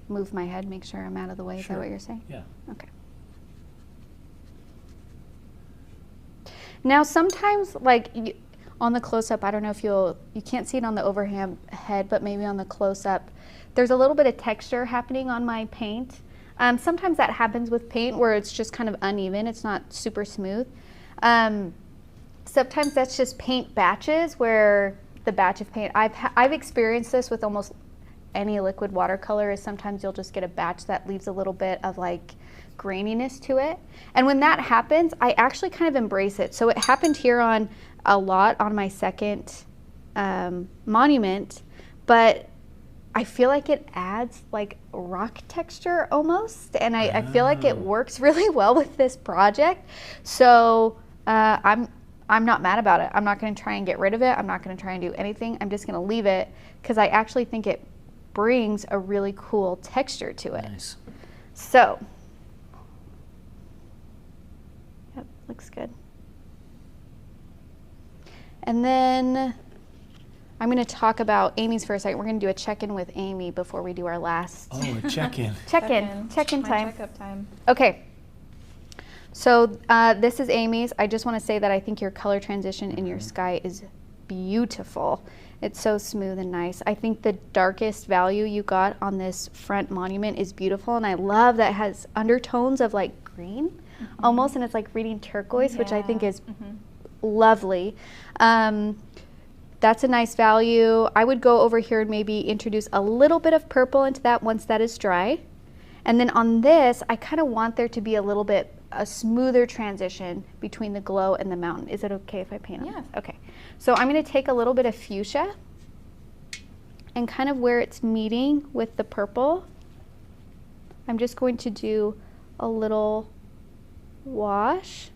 move my head, make sure I'm out of the way. Is that what you're saying? Yeah. Okay. Now, sometimes, like, on the close-up, I don't know if you can't see it on the overhead head, but maybe on the close-up, there's a little bit of texture happening on my paint. Sometimes that happens with paint where it's just kind of uneven. It's not super smooth. Sometimes that's just paint batches where the batch of paint, I've experienced this with almost any liquid watercolor, is sometimes you'll just get a batch that leaves a little bit of like graininess to it. And when that happens, I actually kind of embrace it. So it happened here on a lot on my second monument, but I feel like it adds like rock texture almost, and I feel like it works really well with this project. So I'm not mad about it. I'm not going to try and get rid of it. I'm not going to try and do anything. I'm just going to leave it because I actually think it brings a really cool texture to it. Nice. So, yep, looks good. And then I'm going to talk about Amy's for a second. We're going to do a check-in with Amy before we do our last Oh, a check-in. check-in My time. checkup time. Okay. So this is Amy's. I just want to say that I think your color transition in your sky is beautiful. It's so smooth and nice. I think the darkest value you got on this front monument is beautiful, and I love that it has undertones of like green almost, and it's like reading turquoise, which I think is lovely. That's a nice value. I would go over here and maybe introduce a little bit of purple into that once that is dry. And then on this, I kind of want there to be a smoother transition between the glow and the mountain. Is it okay if I paint on Yeah. this? Okay. So I'm going to take a little bit of fuchsia and kind of where it's meeting with the purple, I'm just going to do a little wash.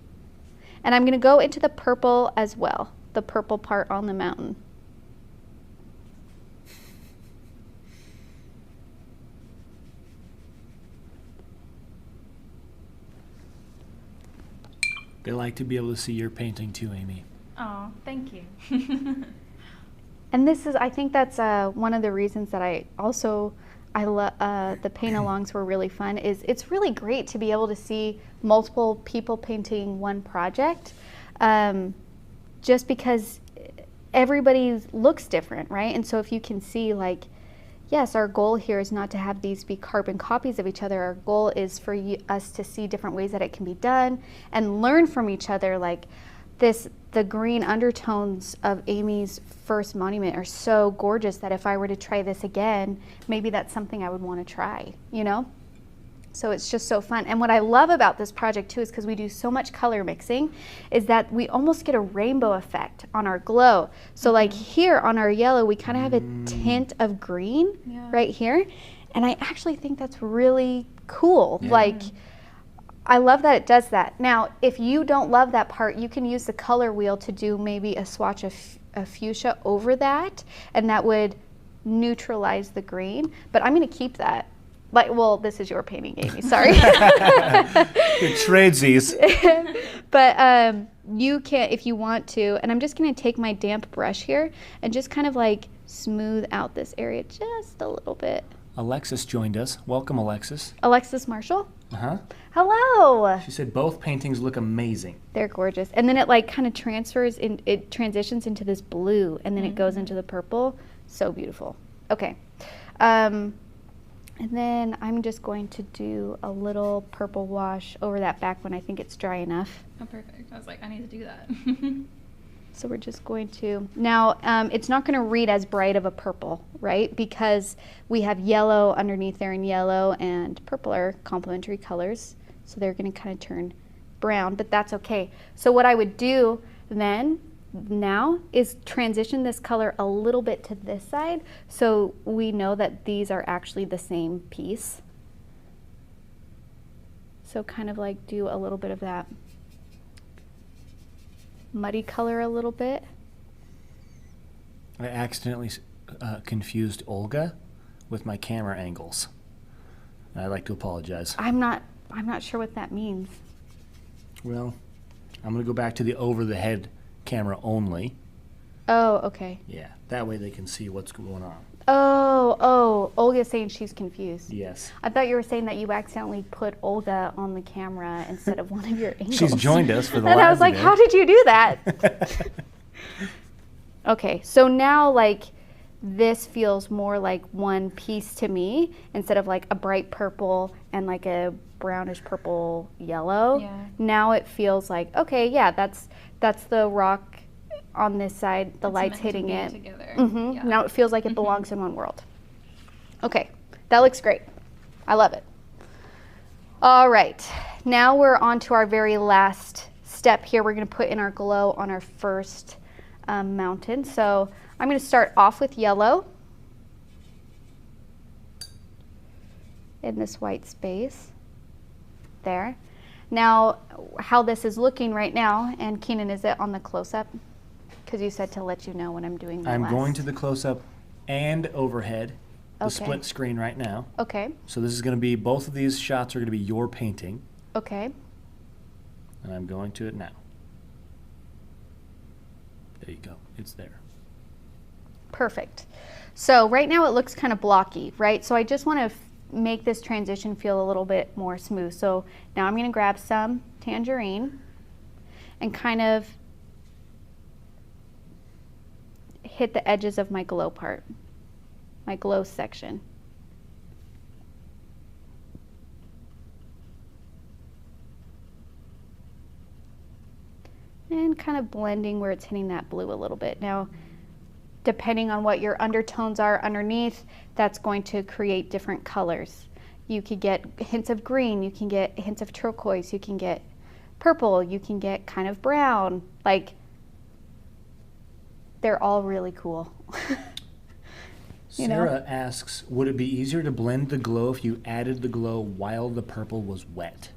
And I'm going to go into the purple as well, the purple part on the mountain. They like to be able to see your painting too, Amy. Oh, thank you. And this is, I think that's one of the reasons that I also I love the paint-alongs were really fun. It's really great to be able to see multiple people painting one project, just because everybody looks different, right? And so if you can see, like, yes, our goal here is not to have these be carbon copies of each other. Our goal is for us to see different ways that it can be done and learn from each other. Like the green undertones of Amy's first monument are so gorgeous that if I were to try this again, maybe that's something I would want to try, you know? So it's just so fun. And what I love about this project too is because we do so much color mixing, is that we almost get a rainbow effect on our glow. So like here on our yellow, we kind of have a tint of green right here. And I actually think that's really cool. Yeah. Like, I love that it does that. Now, if you don't love that part, you can use the color wheel to do maybe a swatch of fuchsia over that, and that would neutralize the green. But I'm going to keep that. Like, well, this is your painting, Amy. Sorry. It tradesies. But you can, if you want to, and I'm just going to take my damp brush here and just kind of like smooth out this area just a little bit. Alexis joined us. Welcome, Alexis. Alexis Marshall? Uh-huh. Hello. She said both paintings look amazing. They're gorgeous. And then it like kind of it transitions into this blue, and then it goes into the purple. So beautiful. Okay. And then I'm just going to do a little purple wash over that back one. I think it's dry enough. Oh, perfect. I was like, I need to do that. So we're just going to, now it's not going to read as bright of a purple, right? Because we have yellow underneath there, and yellow and purple are complementary colors. So they're going to kind of turn brown, but that's okay. So what I would do then, now, is transition this color a little bit to this side so we know that these are actually the same piece. So kind of like do a little bit of that muddy color a little bit. I accidentally confused Olga with my camera angles. I'd like to apologize. I'm not sure what that means. Well, I'm going to go back to the over-the-head camera only. Oh, okay. Yeah, that way they can see what's going on. Oh, Olga's saying she's confused. Yes. I thought you were saying that you accidentally put Olga on the camera instead of one of your angles. She's joined us for the and I was like, how did you do that? Okay, so now like this feels more like one piece to me instead of like a bright purple and like a brownish purple yellow. Yeah. Now it feels like, okay, yeah, that's the rock on this side, the light's hitting it. Yeah. Now it feels like it belongs in one world. Okay, that looks great. I love it. All right, now we're on to our very last step here. We're going to put in our glow on our first mountain. So I'm going to start off with yellow in this white space there. Now, how this is looking right now, and Keenan, is it on the close-up? Because you said to let you know when I'm doing my I'm last. going to the close-up and overhead, the Okay. split screen right now. Okay, So this is going to be, both of these shots are going to be your painting, okay. and I'm going to it now. There you go. It's there. Perfect. So right now it looks kind of blocky, right? So I just want to make this transition feel a little bit more smooth. So now I'm going to grab some tangerine and kind of hit the edges of my glow part, my glow section. And kind of blending where it's hitting that blue a little bit. Now, depending on what your undertones are underneath, that's going to create different colors. You could get hints of green, you can get hints of turquoise, you can get purple, you can get kind of brown. Like, they're all really cool. Sarah asks, would it be easier to blend the glow if you added the glow while the purple was wet?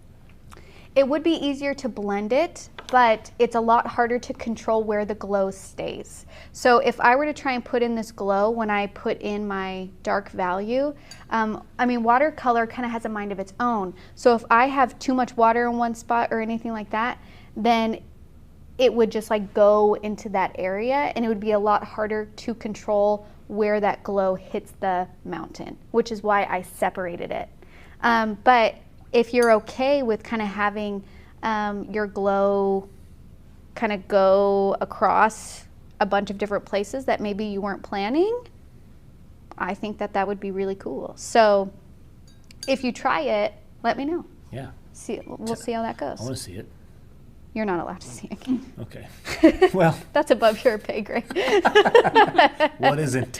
It would be easier to blend it, but it's a lot harder to control where the glow stays. So if I were to try and put in this glow when I put in my dark value, I mean, watercolor kind of has a mind of its own. So if I have too much water in one spot or anything like that, then it would just like go into that area, and it would be a lot harder to control where that glow hits the mountain, which is why I separated it. But if you're okay with kind of having your glow kind of go across a bunch of different places that maybe you weren't planning, I think that that would be really cool. So if you try it, let me know. Yeah. We'll see how that goes. I want to see it. You're not allowed to see it. Okay. Well. That's above your pay grade. What isn't?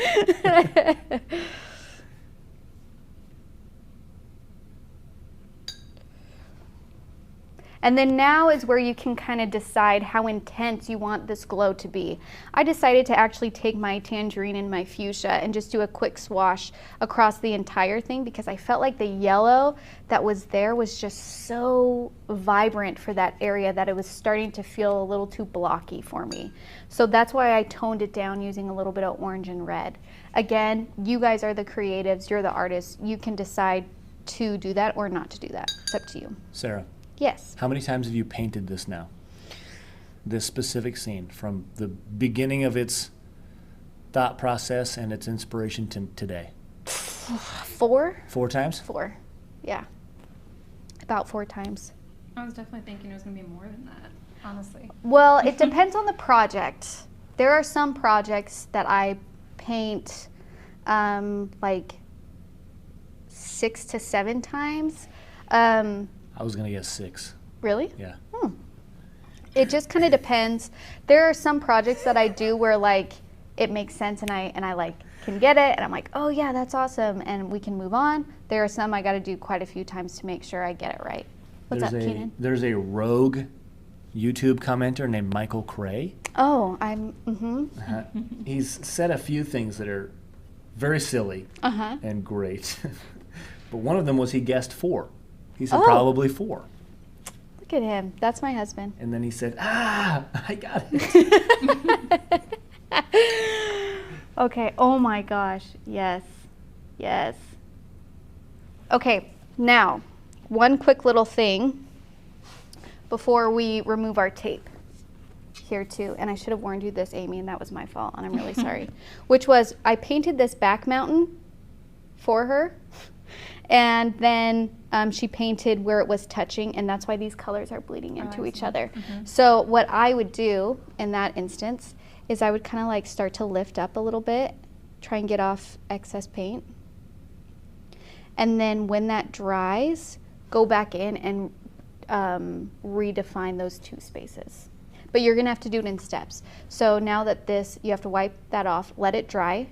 And then now is where you can kind of decide how intense you want this glow to be. I decided to actually take my tangerine and my fuchsia and just do a quick swash across the entire thing because I felt like the yellow that was there was just so vibrant for that area that it was starting to feel a little too blocky for me. So that's why I toned it down using a little bit of orange and red. Again, you guys are the creatives, you're the artists. You can decide to do that or not to do that. It's up to you. Sarah. Yes. How many times have you painted this now? This specific scene from the beginning of its thought process and its inspiration to today? 4. 4 times? 4. Yeah. About 4 times. I was definitely thinking it was going to be more than that, honestly. Well, it depends on the project. There are some projects that I paint like 6 to 7 times. I was going to guess 6. Really? Yeah. It just kind of depends. There are some projects that I do where like it makes sense and I like can get it and I'm like, oh yeah, that's awesome, and we can move on. There are some I got to do quite a few times to make sure I get it right. What's up, Keenan? There's a rogue YouTube commenter named Michael Cray. Oh, He's said a few things that are very silly and great. But one of them was he guessed 4. He said probably 4. Look at him. That's my husband. And then he said, I got it. Okay. Oh my gosh. Yes. Yes. Okay. Now, one quick little thing before we remove our tape here too. And I should have warned you this, Amy, and that was my fault, and I'm really sorry. Which was, I painted this back mountain for her. And then she painted where it was touching, and that's why these colors are bleeding into each other. So what I would do in that instance is I would kind of like start to lift up a little bit, try and get off excess paint. And then when that dries, go back in and redefine those 2 spaces. But you're gonna have to do it in steps. So now that you have to wipe that off, let it dry.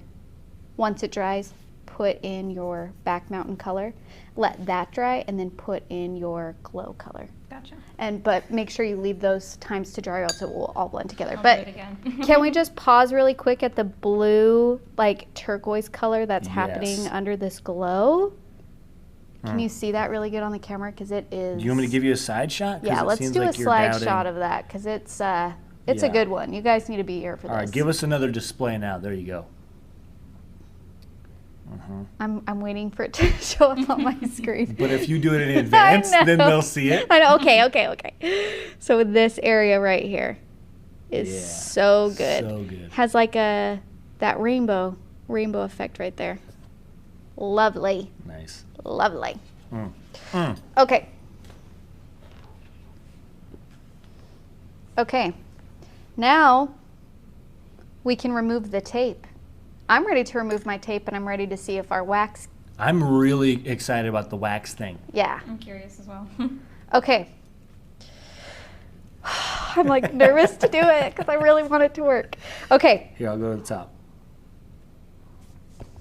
Once it dries, put in your back mountain color, let that dry, and then put in your glow color. Gotcha. But make sure you leave those times to dry, or else it will all blend together. I'll But do it again. can we just pause really quick at the blue, like turquoise color that's happening under this glow? Can you see that really good on the camera? Because it is. Do you want me to give you a side shot? Yeah, let's do a slide shot of that, because it's a good one. You guys need to be here for this. All right, give us another display now. There you go. I'm waiting for it to show up on my screen. But if you do it in advance, then they'll see it. I know. Okay. So this area right here is so good. So good. Has like that rainbow effect right there. Lovely. Nice. Lovely. Okay. Okay. Now we can remove the tape. I'm ready to remove my tape, and I'm ready to see if our wax. I'm really excited about the wax thing. Yeah. I'm curious as well. Okay. I'm like nervous to do it because I really want it to work. Okay. Here, I'll go to the top.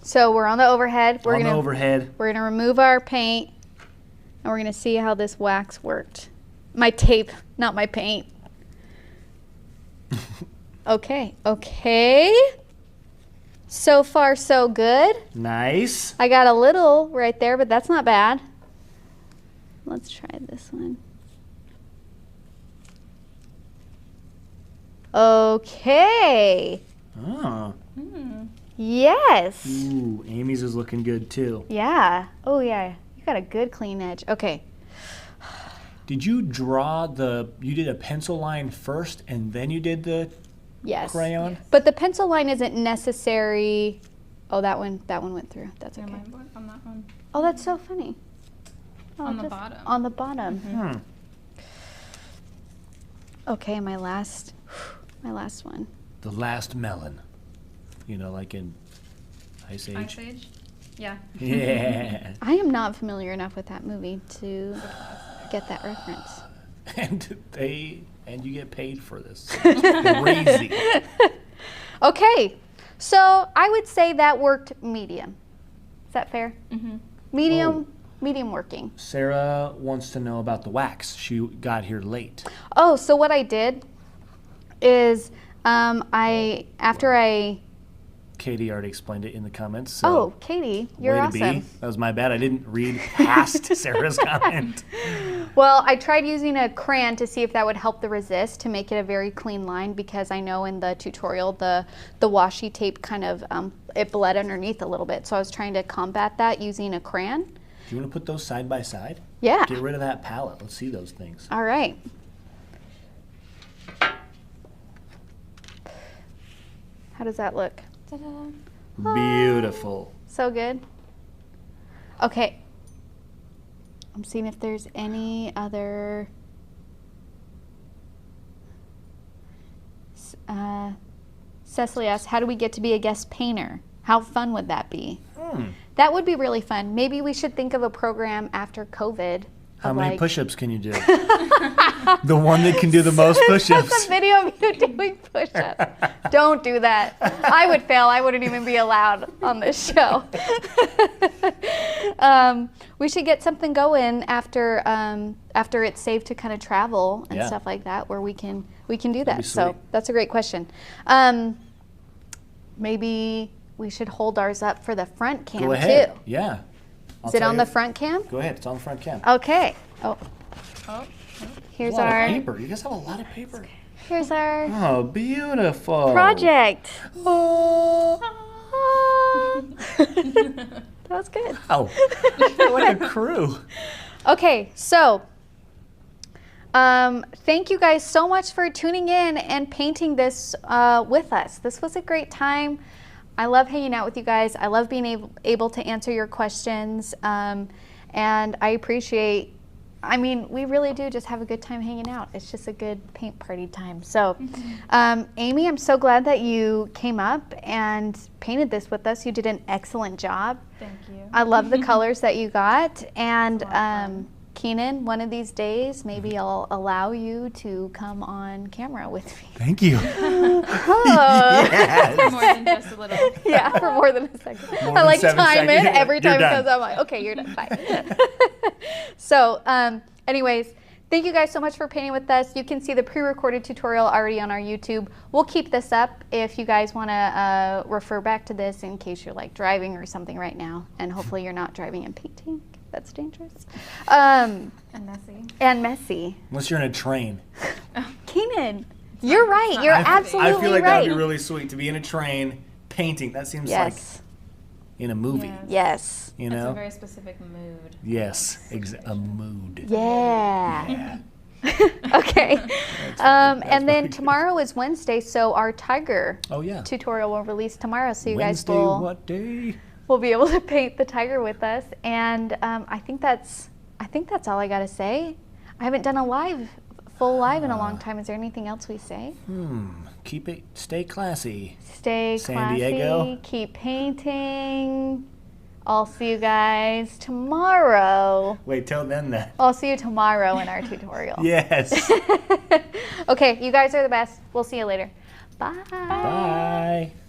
So we're on the overhead. On the overhead. We're gonna remove our paint, and we're gonna see how this wax worked. My tape, not my paint. Okay. So far, so good. Nice. I got a little right there, but that's not bad. Let's try this one. Okay. Oh. Yes. Ooh, Amy's is looking good too. Yeah. Oh, yeah. You got a good clean edge. Okay. Did you you did a pencil line first and then you did the Yes. crayon? But the pencil line isn't necessary Oh, that one went through. That's okay. Never mind, on that one. Oh, that's so funny. Oh, On the bottom. On the bottom. Hmm. Okay, my last one. The last melon. You know, like in Ice Age. Ice Age? Yeah. Yeah. I am not familiar enough with that movie to get that reference. And you get paid for this. Crazy. Okay, so I would say that worked medium. Is that fair? Mm-hmm. Medium working. Sarah wants to know about the wax. She got here late. Oh, so what I did is after I Katie already explained it in the comments. So oh, Katie, you're way to awesome. be. That was my bad. I didn't read past Sarah's comment. Well, I tried using a crayon to see if that would help the resist to make it a very clean line, because I know in the tutorial the washi tape kind of it bled underneath a little bit. So I was trying to combat that using a crayon. Do you want to put those side by side? Yeah. Get rid of that palette. Let's see those things. All right. How does that look? Ta-da. Beautiful. So good. Okay. I'm seeing if there's any other. Cecily asks, how do we get to be a guest painter? How fun would that be? That would be really fun. Maybe we should think of a program after COVID. How many push-ups can you do? The one that can do the most push-ups. That's a video of you doing push-ups. Don't do that. I would fail. I wouldn't even be allowed on this show. We should get something going after it's safe to kind of travel and stuff like that, where we can do that. So that's a great question. Maybe we should hold ours up for the front cam Go ahead. too. Yeah. Is it on the front cam? Go ahead. It's on the front cam. Okay. Oh. Oh. Here's a lot our of paper. You guys have a lot of paper. Here's our Oh, beautiful. project. Oh. That was good. Oh. What a crew. Okay, so thank you guys so much for tuning in and painting this with us. This was a great time. I love hanging out with you guys. I love being able to answer your questions. And I appreciate, we really do just have a good time hanging out. It's just a good paint party time. So, Amy, I'm so glad that you came up and painted this with us. You did an excellent job. Thank you. I love the colors that you got. And Keenan, one of these days, maybe I'll allow you to come on camera with me. Thank you. Yes. More than just a little. Yeah, for more than a second. I like time it every time it comes out. I'm like, okay, you're done. Bye. So, anyways, thank you guys so much for painting with us. You can see the pre-recorded tutorial already on our YouTube. We'll keep this up if you guys want to refer back to this in case you're like driving or something right now. And hopefully you're not driving and painting. That's dangerous. And messy. And messy. Unless you're in a train. Keenan, you're right. You're absolutely right. I feel like that would be really sweet to be in a train painting. That seems like in a movie. Yes. Yes. You know? It's a very specific mood. Yes, a mood. Yeah. Okay. And then tomorrow is Wednesday, so our tiger tutorial will release tomorrow. So you Wednesday, guys will. What day? We'll be able to paint the tiger with us, and I think that's all I gotta say. I haven't done a full live in a long time. Is there anything else we say? Stay classy. Stay San classy. Diego. Keep painting. I'll see you guys tomorrow. Wait, tell them that. I'll see you tomorrow in our tutorial. Yes. Okay, you guys are the best. We'll see you later. Bye. Bye.